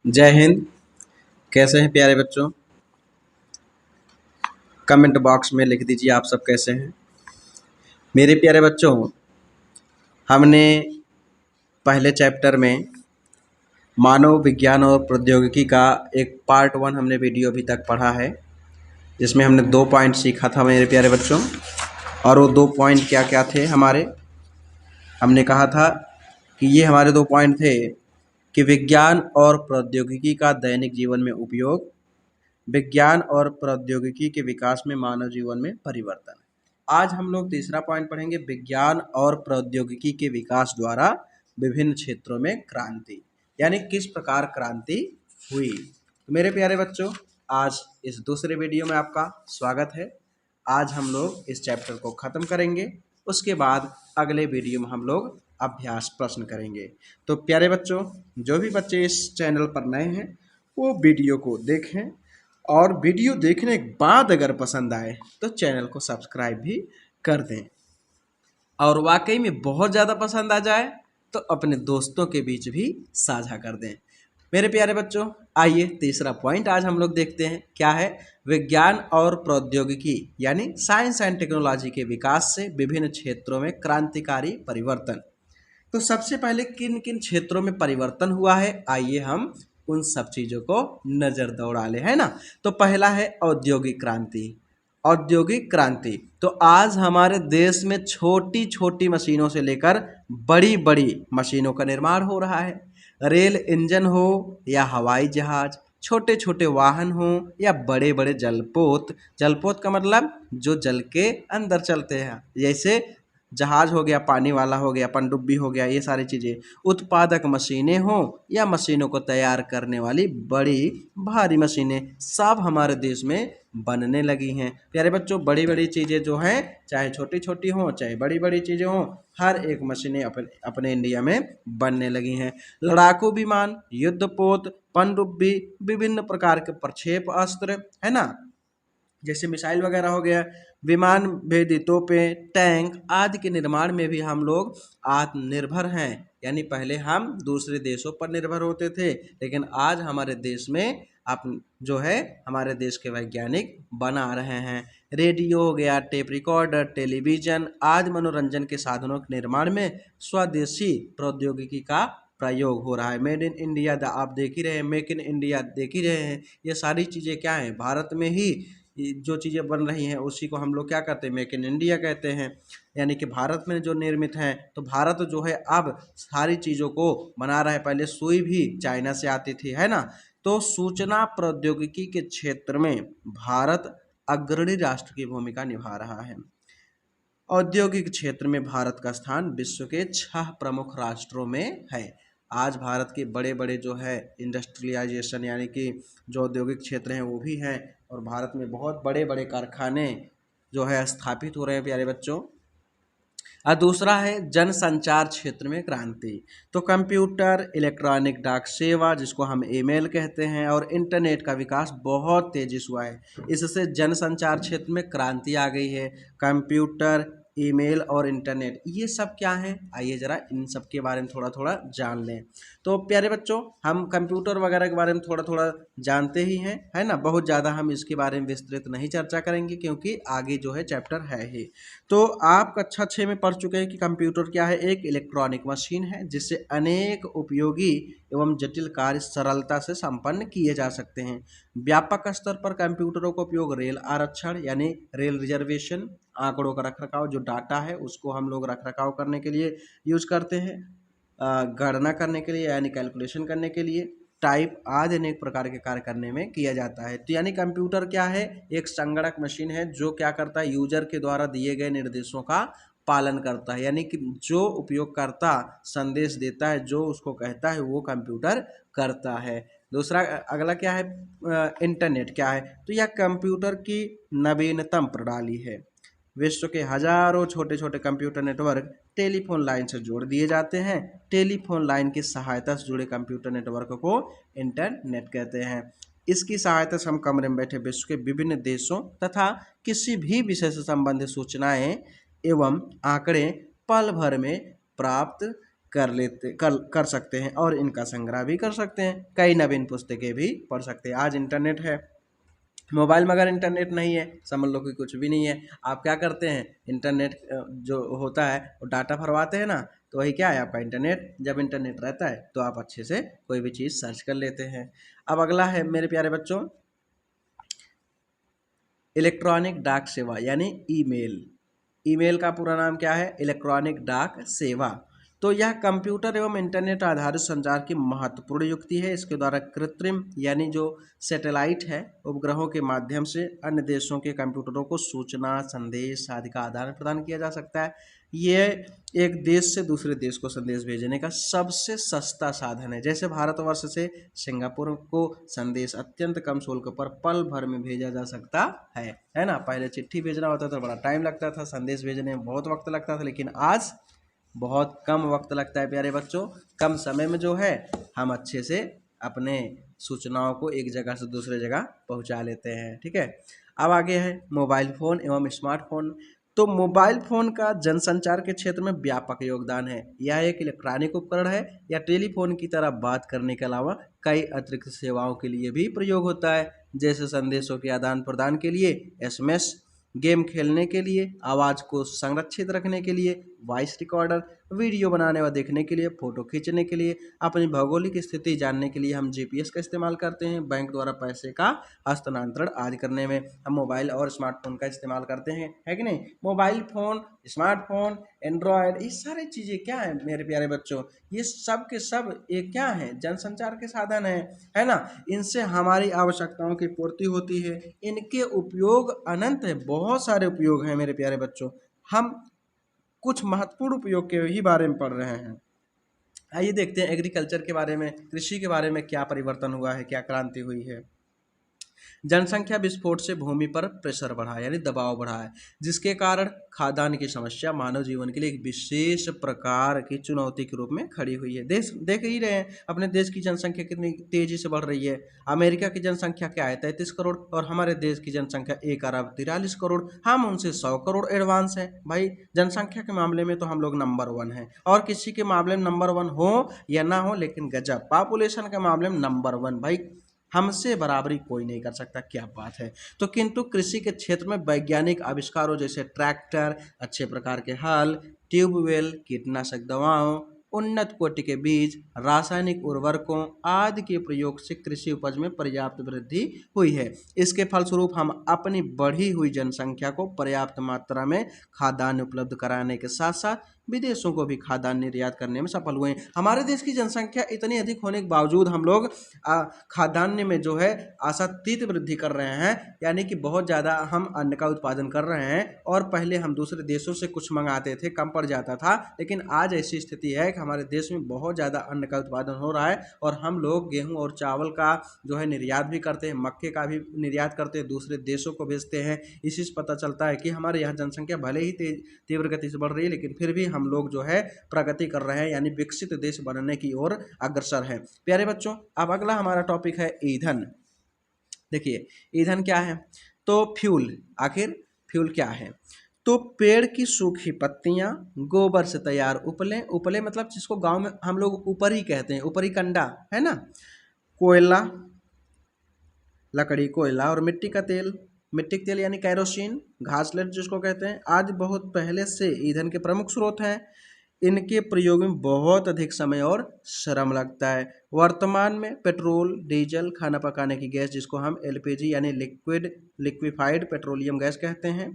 जय हिंद। कैसे हैं प्यारे बच्चों? कमेंट बॉक्स में लिख दीजिए आप सब कैसे हैं। मेरे प्यारे बच्चों, हमने पहले चैप्टर में मानव विज्ञान और प्रौद्योगिकी का एक पार्ट 1 हमने वीडियो अभी तक पढ़ा है, जिसमें हमने 2 पॉइंट सीखा था मेरे प्यारे बच्चों। और वो 2 पॉइंट क्या क्या थे हमारे? हमने कहा था कि ये हमारे 2 पॉइंट थे कि विज्ञान और प्रौद्योगिकी का दैनिक जीवन में उपयोग, विज्ञान और प्रौद्योगिकी के विकास में मानव जीवन में परिवर्तन। आज हम लोग तीसरा पॉइंट पढ़ेंगे, विज्ञान और प्रौद्योगिकी के विकास द्वारा विभिन्न क्षेत्रों में क्रांति, यानी किस प्रकार क्रांति हुई। तो मेरे प्यारे बच्चों, आज इस दूसरे वीडियो में आपका स्वागत है। आज हम लोग इस चैप्टर को ख़त्म करेंगे, उसके बाद अगले वीडियो में हम लोग अभ्यास प्रश्न करेंगे। तो प्यारे बच्चों, जो भी बच्चे इस चैनल पर नए हैं वो वीडियो को देखें, और वीडियो देखने के बाद अगर पसंद आए तो चैनल को सब्सक्राइब भी कर दें, और वाकई में बहुत ज़्यादा पसंद आ जाए तो अपने दोस्तों के बीच भी साझा कर दें। मेरे प्यारे बच्चों, आइए तीसरा पॉइंट आज हम लोग देखते हैं। क्या है? विज्ञान और प्रौद्योगिकी यानी साइंस एंड टेक्नोलॉजी के विकास से विभिन्न क्षेत्रों में क्रांतिकारी परिवर्तन। तो सबसे पहले किन किन क्षेत्रों में परिवर्तन हुआ है, आइए हम उन सब चीज़ों को नज़र दौड़ा ले, है ना। तो पहला है औद्योगिक क्रांति। औद्योगिक क्रांति तो आज हमारे देश में छोटी छोटी मशीनों से लेकर बड़ी बड़ी मशीनों का निर्माण हो रहा है। रेल इंजन हो या हवाई जहाज, छोटे छोटे वाहन हो या बड़े बड़े जलपोत। जलपोत का मतलब जो जल के अंदर चलते हैं, जैसे जहाज हो गया, पानी वाला हो गया, पनडुब्बी हो गया, ये सारी चीज़ें। उत्पादक मशीनें हों या मशीनों को तैयार करने वाली बड़ी भारी मशीनें, सब हमारे देश में बनने लगी हैं। प्यारे बच्चों, बड़ी बड़ी चीज़ें जो हैं, चाहे छोटी छोटी हों चाहे बड़ी बड़ी चीज़ें हों, हर एक मशीनें अपने इंडिया में बनने लगी हैं। लड़ाकू विमान, युद्धपोत, पनडुब्बी, विभिन्न प्रकार के प्रक्षेप अस्त्र, है ना, जैसे मिसाइल वगैरह हो गया, विमान भेदी तोपें, टैंक आदि के निर्माण में भी हम लोग आत्मनिर्भर हैं। यानी पहले हम दूसरे देशों पर निर्भर होते थे, लेकिन आज हमारे देश में जो है हमारे देश के वैज्ञानिक बना रहे हैं। रेडियो हो गया, टेप रिकॉर्डर, टेलीविज़न आदि मनोरंजन के साधनों के निर्माण में स्वदेशी प्रौद्योगिकी का प्रयोग हो रहा है। मेड इन इंडिया आप देख ही रहे हैं, मेक इन इंडिया देख ही रहे हैं। ये सारी चीज़ें क्या हैं, भारत में ही जो चीज़ें बन रही हैं उसी को हम लोग क्या कहते हैं, मेक इन इंडिया कहते हैं। यानी कि भारत में जो निर्मित हैं, तो भारत जो है अब सारी चीज़ों को बना रहा है। पहले सुई भी चाइना से आती थी, है ना। तो सूचना प्रौद्योगिकी के क्षेत्र में भारत अग्रणी राष्ट्र की भूमिका निभा रहा है। औद्योगिक क्षेत्र में भारत का स्थान विश्व के 6 प्रमुख राष्ट्रों में है। आज भारत के बड़े बड़े जो है इंडस्ट्रियलाइजेशन यानी कि जो औद्योगिक क्षेत्र हैं वो भी हैं, और भारत में बहुत बड़े बड़े कारखाने जो है स्थापित हो रहे हैं प्यारे बच्चों। और दूसरा है जनसंचार क्षेत्र में क्रांति। तो कंप्यूटर, इलेक्ट्रॉनिक डाक सेवा जिसको हम ईमेल कहते हैं, और इंटरनेट का विकास बहुत तेजी से हुआ है। इससे जनसंचार क्षेत्र में क्रांति आ गई है। कंप्यूटर, ईमेल और इंटरनेट, ये सब क्या हैं, आइए ज़रा इन सब के बारे में थोड़ा थोड़ा जान लें। तो प्यारे बच्चों, हम कंप्यूटर वगैरह के बारे में थोड़ा थोड़ा जानते ही हैं, है ना। बहुत ज़्यादा हम इसके बारे में विस्तृत नहीं चर्चा करेंगे, क्योंकि आगे जो है चैप्टर है ही। तो आप कक्षा 6 में पढ़ चुके हैं कि कंप्यूटर क्या है, एक इलेक्ट्रॉनिक मशीन है जिससे अनेक उपयोगी एवं जटिल कार्य सरलता से संपन्न किए जा सकते हैं। व्यापक स्तर पर कंप्यूटरों का उपयोग रेल आरक्षण यानी रेल रिजर्वेशन, आंकड़ों का रखरखाव, जो डाटा है उसको हम लोग रखरखाव करने के लिए यूज करते हैं, गणना करने के लिए यानी कैलकुलेशन करने के लिए, टाइप आदि अनेक प्रकार के कार्य करने में किया जाता है। तो यानी कंप्यूटर क्या है, एक संगणक मशीन है जो क्या करता है, यूजर के द्वारा दिए गए निर्देशों का पालन करता है। यानी कि जो उपयोगकर्ता संदेश देता है, जो उसको कहता है, वो कंप्यूटर करता है। दूसरा अगला क्या है, इंटरनेट क्या है, तो यह कंप्यूटर की नवीनतम प्रणाली है। विश्व के हजारों छोटे छोटे कंप्यूटर नेटवर्क टेलीफोन लाइन से जोड़ दिए जाते हैं। टेलीफोन लाइन की सहायता से जुड़े कंप्यूटर नेटवर्क को इंटरनेट कहते हैं। इसकी सहायता से हम कमरे में बैठे विश्व के विभिन्न देशों तथा किसी भी विषय से संबंधित सूचनाएं एवं आंकड़े पल भर में प्राप्त कर सकते हैं और इनका संग्रह भी कर सकते हैं। कई नवीन पुस्तकें भी पढ़ सकते हैं। आज इंटरनेट है, मोबाइल में अगर इंटरनेट नहीं है समझ लो कि कुछ भी नहीं है। आप क्या करते हैं, इंटरनेट जो होता है वो डाटा भरवाते हैं ना, तो वही क्या है आपका इंटरनेट। जब इंटरनेट रहता है तो आप अच्छे से कोई भी चीज़ सर्च कर लेते हैं। अब अगला है मेरे प्यारे बच्चों, इलेक्ट्रॉनिक डाक सेवा यानी ईमेल। ईमेल का पूरा नाम क्या है, इलेक्ट्रॉनिक डाक सेवा। तो यह कंप्यूटर एवं इंटरनेट आधारित संचार की महत्वपूर्ण युक्ति है। इसके द्वारा कृत्रिम यानी जो सैटेलाइट है उपग्रहों के माध्यम से अन्य देशों के कंप्यूटरों को सूचना, संदेश आदि का आदान प्रदान किया जा सकता है। ये एक देश से दूसरे देश को संदेश भेजने का सबसे सस्ता साधन है। जैसे भारतवर्ष से सिंगापुर को संदेश अत्यंत कम शुल्क पर पल भर में भेजा जा सकता है ना। पहले चिट्ठी भेजना होता था, बड़ा टाइम लगता था, संदेश भेजने में बहुत वक्त लगता था, लेकिन आज बहुत कम वक्त लगता है प्यारे बच्चों। कम समय में जो है हम अच्छे से अपने सूचनाओं को एक जगह से दूसरे जगह पहुंचा लेते हैं। ठीक है, अब आगे है मोबाइल फ़ोन एवं स्मार्टफोन। तो मोबाइल फ़ोन का जनसंचार के क्षेत्र में व्यापक योगदान है। यह एक इलेक्ट्रॉनिक उपकरण है या टेलीफोन की तरह बात करने के अलावा कई अतिरिक्त सेवाओं के लिए भी प्रयोग होता है, जैसे संदेशों के आदान प्रदान के लिए एसएमएस, गेम खेलने के लिए, आवाज़ को संरक्षित रखने के लिए वॉइस रिकॉर्डर, वीडियो बनाने व देखने के लिए, फ़ोटो खींचने के लिए, अपनी भौगोलिक स्थिति जानने के लिए हम जीपीएस का इस्तेमाल करते हैं, बैंक द्वारा पैसे का हस्तांतरण आदि करने में हम मोबाइल और स्मार्टफोन का इस्तेमाल करते हैं, है कि नहीं। मोबाइल फ़ोन, स्मार्टफोन, एंड्रॉयड, ये सारी चीज़ें क्या हैं मेरे प्यारे बच्चों, ये सब के सब ये क्या हैं, जनसंचार के साधन है ना। इनसे हमारी आवश्यकताओं की पूर्ति होती है। इनके उपयोग अनंत है, बहुत सारे उपयोग हैं मेरे प्यारे बच्चों। हम कुछ महत्वपूर्ण उपयोग के ही बारे में पढ़ रहे हैं। आइए देखते हैं एग्रीकल्चर के बारे में, कृषि के बारे में क्या परिवर्तन हुआ है, क्या क्रांति हुई है। जनसंख्या विस्फोट से भूमि पर प्रेशर बढ़ा यानी दबाव बढ़ा है, जिसके कारण खाद्यान्न की समस्या मानव जीवन के लिए एक विशेष प्रकार की चुनौती के रूप में खड़ी हुई है। देख ही रहे हैं अपने देश की जनसंख्या कितनी तेजी से बढ़ रही है। अमेरिका की जनसंख्या क्या है, 33 करोड़, और हमारे देश की जनसंख्या 1 अरब 43 करोड़। हम उनसे 100 करोड़ एडवांस हैं भाई। जनसंख्या के मामले में तो हम लोग नंबर 1 हैं, और किसी के मामले में नंबर 1 हो या ना हो, लेकिन गजब पॉपुलेशन के मामले में नंबर 1 भाई, हमसे बराबरी कोई नहीं कर सकता। क्या बात है। तो किंतु कृषि के क्षेत्र में वैज्ञानिक आविष्कारों जैसे ट्रैक्टर, अच्छे प्रकार के हल, ट्यूबवेल, कीटनाशक दवाओं, उन्नत कोटि के बीज, रासायनिक उर्वरकों आदि के प्रयोग से कृषि उपज में पर्याप्त वृद्धि हुई है। इसके फलस्वरूप हम अपनी बढ़ी हुई जनसंख्या को पर्याप्त मात्रा में खाद्यान्न उपलब्ध कराने के साथ साथ विदेशों को भी खाद्यान्न निर्यात करने में सफल हुए हैं। हमारे देश की जनसंख्या इतनी अधिक होने के बावजूद हम लोग खाद्यान्न में जो है आशातीत वृद्धि कर रहे हैं, यानी कि बहुत ज़्यादा हम अन्न का उत्पादन कर रहे हैं। और पहले हम दूसरे देशों से कुछ मंगाते थे, कम पड़ जाता था, लेकिन आज ऐसी स्थिति है कि हमारे देश में बहुत ज़्यादा अन्न का उत्पादन हो रहा है, और हम लोग गेहूँ और चावल का जो है निर्यात भी करते हैं, मक्के का भी निर्यात करते हैं, दूसरे देशों को भेजते हैं। इसी से पता चलता है कि हमारे यहाँ जनसंख्या भले ही तीव्र गति से बढ़ रही है, लेकिन फिर भी हम लोग जो है प्रगति कर रहे हैं, यानी विकसित देश बनने की ओर अग्रसर है। प्यारे बच्चों, अब अगला हमारा टॉपिक है ईंधन। देखिए ईंधन क्या है, तो फ्यूल। आखिर फ्यूल क्या है, तो पेड़ की सूखी पत्तियां, गोबर से तैयार उपले, उपले मतलब जिसको गांव में हम लोग ऊपरी कहते हैं, ऊपरी कंडा है ना, कोयला, लकड़ी, कोयला और मिट्टी का तेल, मिट्टी का तेल यानी कैरोसिन, घासलेट जिसको कहते हैं, आदि बहुत पहले से ईंधन के प्रमुख स्रोत हैं। इनके प्रयोग में बहुत अधिक समय और श्रम लगता है। वर्तमान में पेट्रोल, डीजल, खाना पकाने की गैस जिसको हम एलपीजी यानी लिक्विफाइड पेट्रोलियम गैस कहते हैं,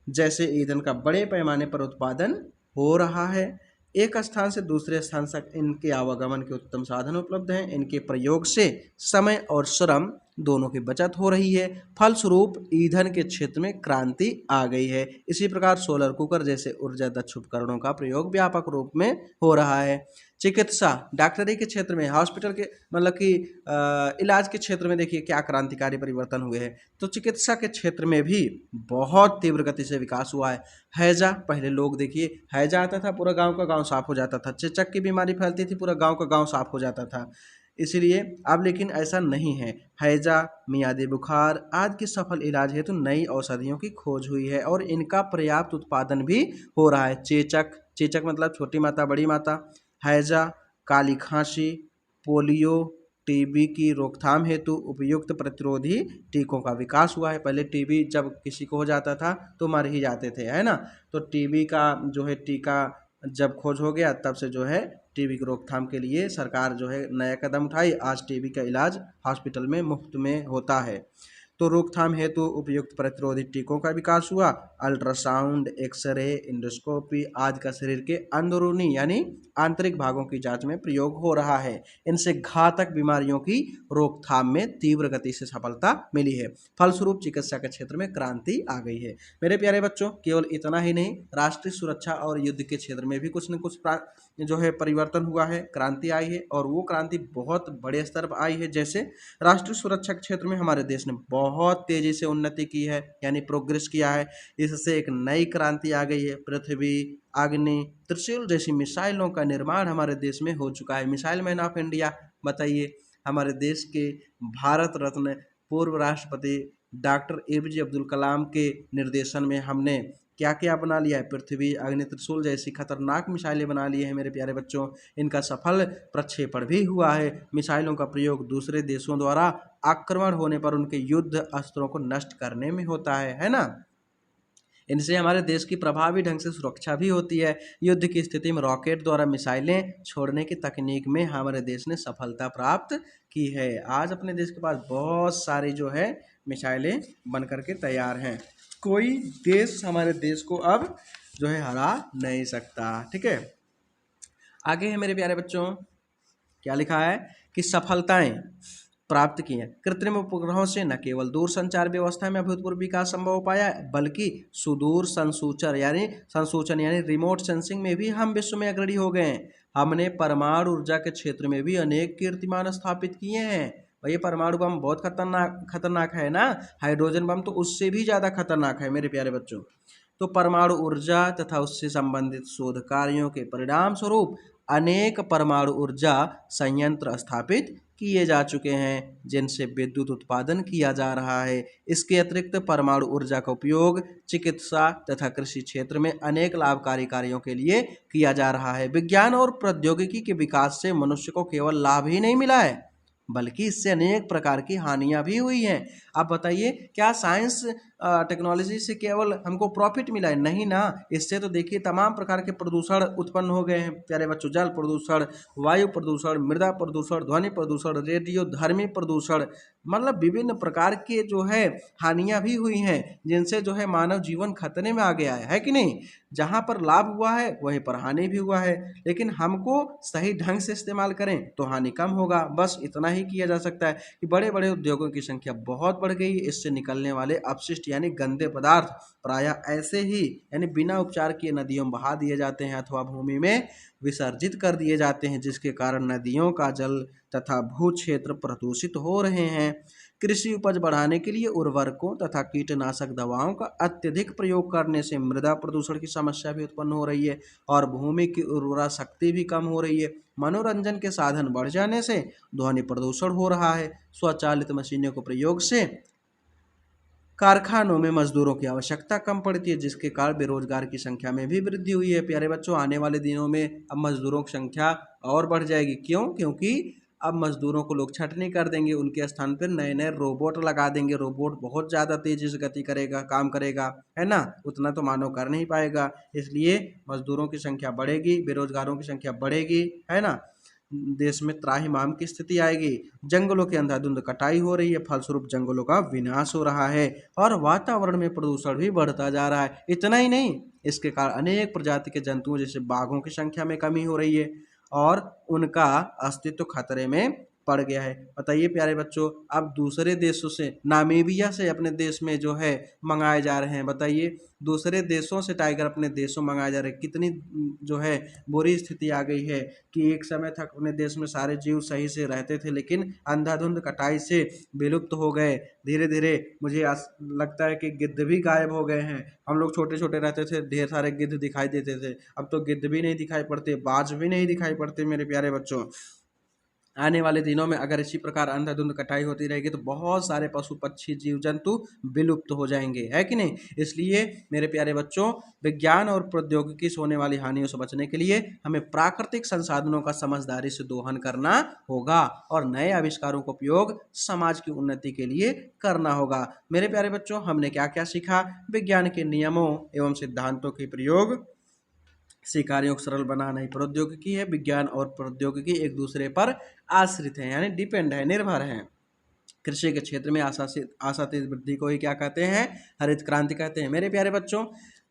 जैसे ईंधन का बड़े पैमाने पर उत्पादन हो रहा है। एक स्थान से दूसरे स्थान तक इनके आवागमन के उत्तम साधन उपलब्ध हैं। इनके प्रयोग से समय और श्रम दोनों की बचत हो रही है। फलस्वरूप ईंधन के क्षेत्र में क्रांति आ गई है। इसी प्रकार सोलर कुकर जैसे ऊर्जा दक्ष उपकरणों का प्रयोग व्यापक रूप में हो रहा है। चिकित्सा, डॉक्टरी के क्षेत्र में, हॉस्पिटल के मतलब कि इलाज के क्षेत्र में देखिए क्या क्रांतिकारी परिवर्तन हुए हैं। तो चिकित्सा के क्षेत्र में भी बहुत तीव्र गति से विकास हुआ है। हैजा, पहले लोग देखिए हैजा आता था, पूरा गांव का गांव साफ हो जाता था। चेचक की बीमारी फैलती थी, पूरा गांव का गांव साफ हो जाता था। इसलिए अब लेकिन ऐसा नहीं है। हैजा, मियादी बुखार आदि के सफल इलाज हेतु नई औषधियों की खोज हुई है और इनका पर्याप्त उत्पादन भी हो रहा है। चेचक, चेचक मतलब छोटी माता बड़ी माता, हैजा, काली खांसी, पोलियो, टीबी की रोकथाम हेतु उपयुक्त प्रतिरोधी टीकों का विकास हुआ है। पहले टीबी जब किसी को हो जाता था तो मर ही जाते थे, है ना। तो टीबी का जो है टीका जब खोज हो गया तब से जो है टीबी की रोकथाम के लिए सरकार जो है नया कदम उठाई। आज टीबी का इलाज हॉस्पिटल में मुफ्त में होता है। तो रोकथाम हेतु उपयुक्त प्रतिरोधी टीकों का विकास हुआ। अल्ट्रासाउंड, एक्सरे, इंडोस्कोपी आज का शरीर के अंदरूनी यानी आंतरिक भागों की जांच में प्रयोग हो रहा है। इनसे घातक बीमारियों की रोकथाम में तीव्र गति से सफलता मिली है। फलस्वरूप चिकित्सा के क्षेत्र में क्रांति आ गई है। मेरे प्यारे बच्चों, केवल इतना ही नहीं, राष्ट्रीय सुरक्षा और युद्ध के क्षेत्र में भी कुछ न कुछ जो है परिवर्तन हुआ है, क्रांति आई है, और वो क्रांति बहुत बड़े स्तर पर आई है। जैसे राष्ट्रीय सुरक्षा के क्षेत्र में हमारे देश ने बहुत तेजी से उन्नति की है, यानी प्रोग्रेस किया है। इससे एक नई क्रांति आ गई है। पृथ्वी, अग्नि, त्रिशूल जैसी मिसाइलों का निर्माण हमारे देश में हो चुका है। मिसाइल मैन ऑफ इंडिया, बताइए, हमारे देश के भारत रत्न पूर्व राष्ट्रपति डॉक्टर APJ अब्दुल कलाम के निर्देशन में हमने क्या क्या बना लिया है। पृथ्वी, अग्नि, त्रिशूल जैसी खतरनाक मिसाइलें बना ली है मेरे प्यारे बच्चों। इनका सफल प्रक्षेपण भी हुआ है। मिसाइलों का प्रयोग दूसरे देशों द्वारा आक्रमण होने पर उनके युद्ध अस्त्रों को नष्ट करने में होता है ना। इनसे हमारे देश की प्रभावी ढंग से सुरक्षा भी होती है। युद्ध की स्थिति में रॉकेट द्वारा मिसाइलें छोड़ने की तकनीक में हमारे देश ने सफलता प्राप्त की है। आज अपने देश के पास बहुत सारी जो है मिसाइलें बन करके तैयार हैं। कोई देश हमारे देश को अब जो है हरा नहीं सकता। ठीक है, आगे है मेरे प्यारे बच्चों, क्या लिखा है कि सफलताएं प्राप्त की हैं। कृत्रिम उपग्रहों से न केवल दूर संचार व्यवस्था में अभूतपूर्व विकास संभव हो पाया बल्कि सुदूर संसूचन यानी रिमोट सेंसिंग में भी हम विश्व में अग्रणी हो गए हैं। हमने परमाणु ऊर्जा के क्षेत्र में भी अनेक कीर्तिमान स्थापित किए हैं। भाई, परमाणु बम बहुत खतरनाक है ना। हाइड्रोजन बम तो उससे भी ज़्यादा खतरनाक है मेरे प्यारे बच्चों। तो परमाणु ऊर्जा तथा उससे संबंधित शोध कार्यों के परिणाम स्वरूप अनेक परमाणु ऊर्जा संयंत्र स्थापित किए जा चुके हैं जिनसे विद्युत उत्पादन किया जा रहा है। इसके अतिरिक्त परमाणु ऊर्जा का उपयोग चिकित्सा तथा कृषि क्षेत्र में अनेक लाभकारी कार्यों के लिए किया जा रहा है। विज्ञान और प्रौद्योगिकी के विकास से मनुष्य को केवल लाभ ही नहीं मिला है बल्कि इससे अनेक प्रकार की हानियां भी हुई हैं। आप बताइए, क्या साइंस टेक्नोलॉजी से केवल हमको प्रॉफिट मिला है? नहीं ना। इससे तो देखिए तमाम प्रकार के प्रदूषण उत्पन्न हो गए हैं प्यारे बच्चों। जल प्रदूषण, वायु प्रदूषण, मृदा प्रदूषण, ध्वनि प्रदूषण, रेडियो धर्मी प्रदूषण, मतलब विभिन्न प्रकार के जो है हानियां भी हुई हैं जिनसे जो है मानव जीवन खतरे में आ गया है कि नहीं। जहाँ पर लाभ हुआ है वहीं पर हानि भी हुआ है, लेकिन हमको सही ढंग से इस्तेमाल करें तो हानि कम होगा। बस इतना ही किया जा सकता है कि बड़े बड़े उद्योगों की संख्या बहुत बढ़ गई है। इससे निकलने वाले अपशिष्ट यानी गंदे पदार्थ प्रायः ऐसे ही यानी बिना उपचार किए नदियों में बहा दिए जाते हैं अथवा भूमि में विसर्जित कर दिए जाते हैं, जिसके कारण नदियों का जल तथा भू क्षेत्र प्रदूषित हो रहे हैं। कृषि उपज बढ़ाने के लिए उर्वरकों तथा कीटनाशक दवाओं का अत्यधिक प्रयोग करने से मृदा प्रदूषण की समस्या भी उत्पन्न हो रही है और भूमि की उर्वरा शक्ति भी कम हो रही है। मनोरंजन के साधन बढ़ जाने से ध्वनि प्रदूषण हो रहा है। स्वचालित मशीनों के प्रयोग से कारखानों में मजदूरों की आवश्यकता कम पड़ती है, जिसके कारण बेरोजगार की संख्या में भी वृद्धि हुई है। प्यारे बच्चों, आने वाले दिनों में अब मजदूरों की संख्या और बढ़ जाएगी। क्यों? क्योंकि अब मजदूरों को लोग छंटनी कर देंगे, उनके स्थान पर नए नए रोबोट लगा देंगे। रोबोट बहुत ज़्यादा तेजी से गति करेगा, काम करेगा, है ना। उतना तो मानव कर नहीं पाएगा, इसलिए मजदूरों की संख्या बढ़ेगी, बेरोजगारों की संख्या बढ़ेगी, है ना। देश में त्राहिमाम की स्थिति आएगी। जंगलों की अंधाधुंध कटाई हो रही है, फलस्वरूप जंगलों का विनाश हो रहा है और वातावरण में प्रदूषण भी बढ़ता जा रहा है। इतना ही नहीं, इसके कारण अनेक प्रजाति के जंतुओं जैसे बाघों की संख्या में कमी हो रही है और उनका अस्तित्व खतरे में पड़ गया है। बताइए प्यारे बच्चों, अब दूसरे देशों से, नामीबिया से अपने देश में जो है मंगाए जा रहे हैं। बताइए, दूसरे देशों से टाइगर अपने देशों में मंगाए जा रहे हैं। कितनी जो है बुरी स्थिति आ गई है कि एक समय तक अपने देश में सारे जीव सही से रहते थे, लेकिन अंधाधुंध कटाई से विलुप्त हो गए। धीरे धीरे मुझे लगता है कि गिद्ध भी गायब हो गए हैं। हम लोग छोटे छोटे रहते थे, ढेर सारे गिद्ध दिखाई देते थे, अब तो गिद्ध भी नहीं दिखाई पड़ते, बाज भी नहीं दिखाई पड़ते मेरे प्यारे बच्चों। आने वाले दिनों में अगर इसी प्रकार अंधाधुंध कटाई होती रहेगी तो बहुत सारे पशु पक्षी जीव जंतु विलुप्त हो जाएंगे, है कि नहीं। इसलिए मेरे प्यारे बच्चों, विज्ञान और प्रौद्योगिकी से होने वाली हानियों से बचने के लिए हमें प्राकृतिक संसाधनों का समझदारी से दोहन करना होगा और नए आविष्कारों का उपयोग समाज की उन्नति के लिए करना होगा। मेरे प्यारे बच्चों, हमने क्या क्या सीखा? विज्ञान के नियमों एवं सिद्धांतों के प्रयोग से कार्यों को सरल बनाना ही प्रौद्योगिकी है। विज्ञान और प्रौद्योगिकी एक दूसरे पर आश्रित है, यानी डिपेंड है, निर्भर है। कृषि के क्षेत्र में आशातीत वृद्धि को ही क्या कहते हैं? हरित क्रांति कहते हैं। मेरे प्यारे बच्चों,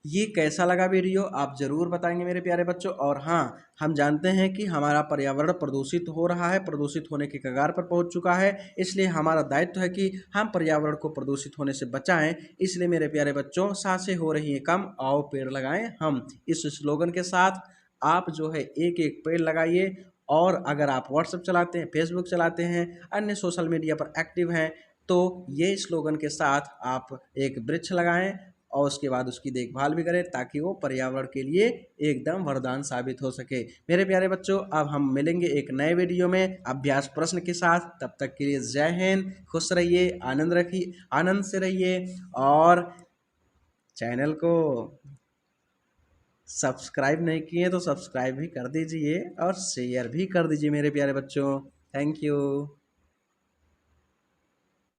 ये कैसा लगा वीडियो आप ज़रूर बताएंगे मेरे प्यारे बच्चों। और हाँ, हम जानते हैं कि हमारा पर्यावरण प्रदूषित हो रहा है, प्रदूषित होने के कगार पर पहुंच चुका है। इसलिए हमारा दायित्व है कि हम पर्यावरण को प्रदूषित होने से बचाएं। इसलिए मेरे प्यारे बच्चों, सांसें हो रही हैं कम, आओ पेड़ लगाएं हम। इस स्लोगन के साथ आप जो है एक एक पेड़ लगाइए। और अगर आप व्हाट्सएप चलाते हैं, फेसबुक चलाते हैं, अन्य सोशल मीडिया पर एक्टिव हैं, तो ये स्लोगन के साथ आप एक वृक्ष लगाएं और उसके बाद उसकी देखभाल भी करें ताकि वो पर्यावरण के लिए एकदम वरदान साबित हो सके। मेरे प्यारे बच्चों, अब हम मिलेंगे एक नए वीडियो में अभ्यास प्रश्न के साथ। तब तक के लिए जय हिंद, खुश रहिए, आनंद से रहिए और चैनल को सब्सक्राइब नहीं किए तो सब्सक्राइब भी कर दीजिए और शेयर भी कर दीजिए मेरे प्यारे बच्चों। Thank you.